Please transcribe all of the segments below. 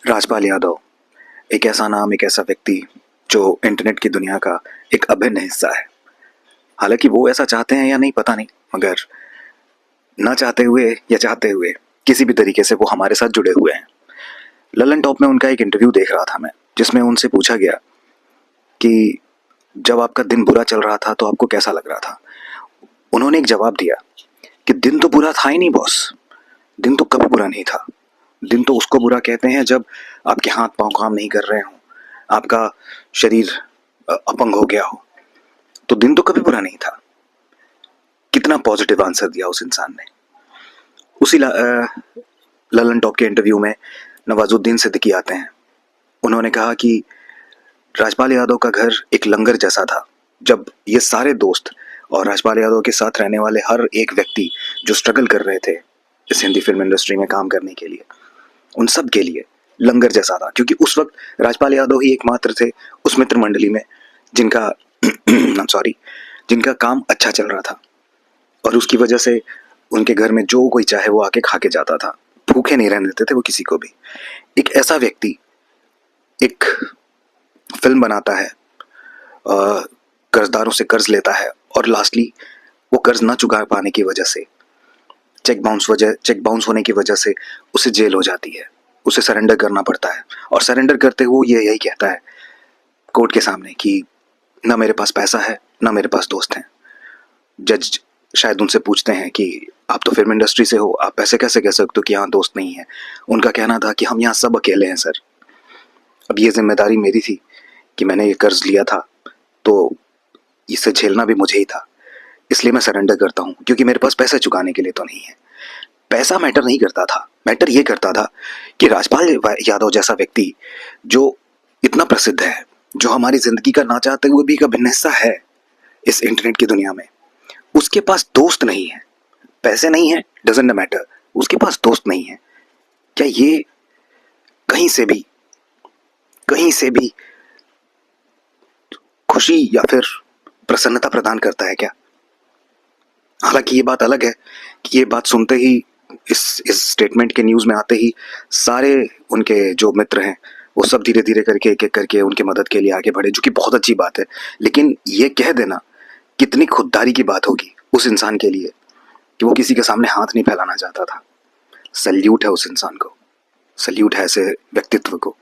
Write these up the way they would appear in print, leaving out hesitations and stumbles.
राजपाल यादव एक ऐसा नाम, एक ऐसा व्यक्ति जो इंटरनेट की दुनिया का एक अभिन्न हिस्सा है। हालांकि वो ऐसा चाहते हैं या नहीं पता नहीं, मगर ना चाहते हुए या चाहते हुए किसी भी तरीके से वो हमारे साथ जुड़े हुए हैं। ललन टॉप में उनका एक इंटरव्यू देख रहा था मैं, जिसमें उनसे पूछा गया कि जब आपका दिन बुरा चल रहा था तो आपको कैसा लग रहा था। उन्होंने एक जवाब दिया कि दिन तो बुरा था ही नहीं बॉस, दिन तो कभी बुरा नहीं था। दिन तो उसको बुरा कहते हैं जब आपके हाथ पांव काम नहीं कर रहे हो, आपका शरीर अपंग हो गया हो, तो दिन तो कभी बुरा नहीं था। कितना पॉजिटिव आंसर दिया उस इंसान ने। उसी ललन टॉप के इंटरव्यू में नवाजुद्दीन सिद्दीकी आते हैं। उन्होंने कहा कि राजपाल यादव का घर एक लंगर जैसा था। जब ये सारे दोस्त और राजपाल यादव के साथ रहने वाले हर एक व्यक्ति जो स्ट्रगल कर रहे थे इस हिंदी फिल्म इंडस्ट्री में काम करने के लिए, उन सब के लिए लंगर जैसा था, क्योंकि उस वक्त राजपाल यादव ही एकमात्र थे उस मित्र मंडली में जिनका सॉरी जिनका काम अच्छा चल रहा था, और उसकी वजह से उनके घर में जो कोई चाहे वो आके खा के जाता था। भूखे नहीं रहने देते थे वो किसी को भी। एक ऐसा व्यक्ति एक फिल्म बनाता है, कर्जदारों से कर्ज लेता है, और लास्टली वो कर्ज ना चुका पाने की वजह से चेक बाउंस होने की वजह से उसे जेल हो जाती है, उसे सरेंडर करना पड़ता है। और सरेंडर करते हुए ये यही कहता है कोर्ट के सामने कि ना मेरे पास पैसा है, ना मेरे पास दोस्त हैं। जज शायद उनसे पूछते हैं कि आप तो फिल्म इंडस्ट्री से हो, आप ऐसे कैसे कह सकते हो कि यहाँ दोस्त नहीं है। उनका कहना था कि हम यहाँ सब अकेले हैं सर। अब ये जिम्मेदारी मेरी थी कि मैंने ये कर्ज लिया था, तो इसे झेलना भी मुझे ही था, इसलिए मैं सरेंडर करता हूँ, क्योंकि मेरे पास पैसा चुकाने के लिए तो नहीं है। पैसा मैटर नहीं करता था, मैटर ये करता था कि राजपाल यादव जैसा व्यक्ति जो इतना प्रसिद्ध है, जो हमारी जिंदगी का ना चाहते हुए भी एक अभिन्न हिस्सा है इस इंटरनेट की दुनिया में, उसके पास दोस्त नहीं है। पैसे नहीं है डजंट मैटर, उसके पास दोस्त नहीं है। क्या ये कहीं से भी खुशी या फिर प्रसन्नता प्रदान करता है क्या? हालांकि ये बात अलग है कि ये बात सुनते ही, इस स्टेटमेंट के न्यूज़ में आते ही सारे उनके जो मित्र हैं वो सब धीरे धीरे करके एक एक करके उनके मदद के लिए आगे बढ़े, जो कि बहुत अच्छी बात है। लेकिन ये कह देना कितनी खुददारी की बात होगी उस इंसान के लिए कि वो किसी के सामने हाथ नहीं फैलाना चाहता था। सल्यूट है उस इंसान को, सल्यूट है ऐसे व्यक्तित्व को।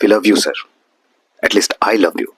We love you sir, at least I love you.